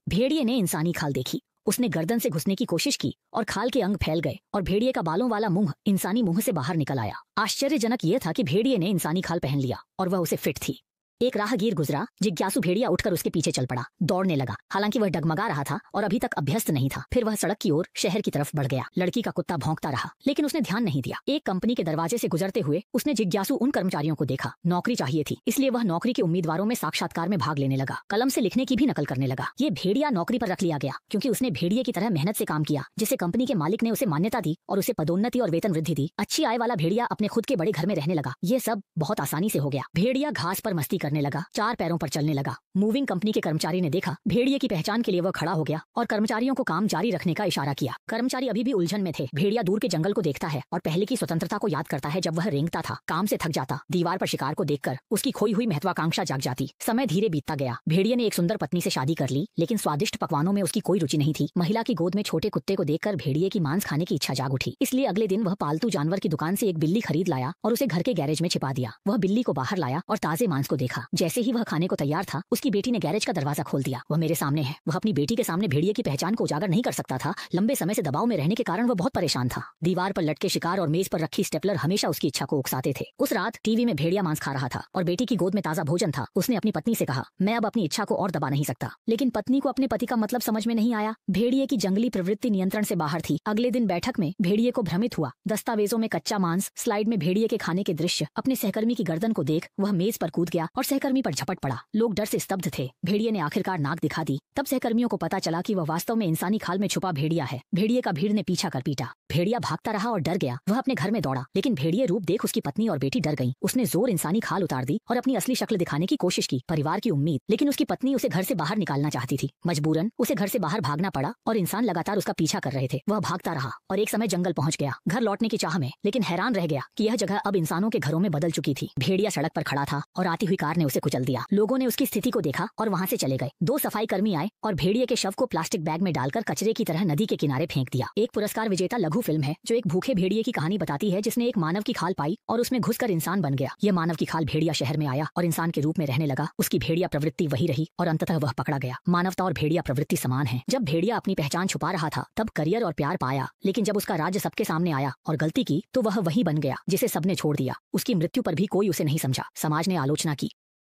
भेड़िए ने इंसानी खाल देखी। उसने गर्दन से घुसने की कोशिश की और खाल के अंग फैल गए और भेड़िए का बालों वाला मुंह इंसानी मुंह से बाहर निकल आया। आश्चर्यजनक यह था कि भेड़िए ने इंसानी खाल पहन लिया और वह उसे फिट थी। एक राहगीर गुजरा। जिज्ञासु भेड़िया उठकर उसके पीछे चल पड़ा, दौड़ने लगा। हालांकि वह डगमगा रहा था और अभी तक अभ्यस्त नहीं था। फिर वह सड़क की ओर शहर की तरफ बढ़ गया। लड़की का कुत्ता भौंकता रहा, लेकिन उसने ध्यान नहीं दिया। एक कंपनी के दरवाजे से गुजरते हुए उसने जिज्ञासु उन कर्मचारियों को देखा। नौकरी चाहिए थी, इसलिए वह नौकरी के उम्मीदवारों में साक्षात्कार में भाग लेने लगा। कलम से लिखने की भी नकल करने लगा। ये भेड़िया नौकरी पर रख लिया गया क्योंकि उसने भेड़िए की तरह मेहनत से काम किया, जिसे कंपनी के मालिक ने उसे मान्यता दी और उसे पदोन्नति और वेतन वृद्धि दी। अच्छी आय वाला भेड़िया अपने खुद के बड़े घर में रहने लगा। ये सब बहुत आसानी से हो गया। भेड़िया घास पर मस्ती करने लगा, चार पैरों पर चलने लगा। मूविंग कंपनी के कर्मचारी ने देखा। भेड़िए की पहचान के लिए वह खड़ा हो गया और कर्मचारियों को काम जारी रखने का इशारा किया। कर्मचारी अभी भी उलझन में थे। भेड़िया दूर के जंगल को देखता है और पहले की स्वतंत्रता को याद करता है जब वह रेंगता था, काम से थक जाता। दीवार पर शिकार को देखकर उसकी खोई हुई महत्वाकांक्षा जाग जाती। समय धीरे बीतता गया। भेड़िए ने एक सुंदर पत्नी से शादी कर ली, लेकिन स्वादिष्ट पकवानों में उसकी कोई रुचि नहीं थी। महिला की गोद में छोटे कुत्ते को देखकर भेड़िए की मांस खाने की इच्छा जाग उठी। इसलिए अगले दिन वह पालतू जानवर की दुकान से एक बिल्ली खरीद लाया और उसे घर के गैरेज में छिपा दिया। वह बिल्ली को बाहर लाया और ताजे मांस को देखा। जैसे ही वह खाने को तैयार था, उसकी बेटी ने गैरेज का दरवाजा खोल दिया। वह मेरे सामने है। वह अपनी बेटी के सामने भेड़िए की पहचान को उजागर नहीं कर सकता था। लंबे समय से दबाव में रहने के कारण वह बहुत परेशान था। दीवार पर लटके शिकार और मेज पर रखी स्टेपलर हमेशा उसकी इच्छा को उकसाते थे। उस रात टीवी में भेड़िया मांस खा रहा था और बेटी की गोद में ताजा भोजन था। उसने अपनी पत्नी से कहा, मैं अब अपनी इच्छा को और दबा नहीं सकता। लेकिन पत्नी को अपने पति का मतलब समझ में नहीं आया। भेड़िए की जंगली प्रवृत्ति नियंत्रण से बाहर थी। अगले दिन बैठक में भेड़िए को भ्रमित हुआ। दस्तावेजों में कच्चा मांस, स्लाइड में भेड़िए के खाने के दृश्य। अपने सहकर्मी की गर्दन को देख वह मेज पर कूद गया और सहकर्मी पर झपट पड़ा। लोग डर से स्तब्ध थे। भेड़िए ने आखिरकार नाक दिखा दी। तब सहकर्मियों को पता चला कि वह वास्तव में इंसानी खाल में छुपा भेड़िया है। भेड़िए का भीड़ ने पीछा कर पीटा। भेड़िया भागता रहा और डर गया। वह अपने घर में दौड़ा, लेकिन भेड़िए रूप देख उसकी पत्नी और बेटी डर गईं। उसने जोर इंसानी खाल उतार दी और अपनी असली शक्ल दिखाने की कोशिश की। परिवार की उम्मीद, लेकिन उसकी पत्नी उसे घर से बाहर निकालना चाहती थी। मजबूरन उसे घर से बाहर भागना पड़ा और इंसान लगातार उसका पीछा कर रहे थे। वह भागता रहा और एक समय जंगल पहुंच गया, घर लौटने की चाह में, लेकिन हैरान रह गया कि यह जगह अब इंसानों के घरों में बदल चुकी थी। भेड़िया सड़क पर खड़ा था और आती हुई कार ने उसे कुचल दिया। लोगों ने उसकी स्थिति को देखा और वहाँ से चले गए। दो सफाई कर्मी आए और भेड़िए के शव को प्लास्टिक बैग में डालकर कचरे की तरह नदी के किनारे फेंक दिया। एक पुरस्कार विजेता लघु फिल्म है जो एक भूखे भेड़िए की कहानी बताती है जिसने एक मानव की खाल पाई और उसमें घुसकर इंसान बन गया। यह मानव की खाल भेड़िया शहर में आया और इंसान के रूप में रहने लगा। उसकी भेड़िया प्रवृत्ति वही रही और अंततः वह पकड़ा गया। मानवता और भेड़िया प्रवृत्ति समान है। जब भेड़िया अपनी पहचान छुपा रहा था तब करियर और प्यार पाया, लेकिन जब उसका राज्य सबके सामने आया और गलती की तो वह वही बन गया जिसे सबने छोड़ दिया। उसकी मृत्यु पर भी कोई उसे नहीं समझा। समाज ने आलोचना की,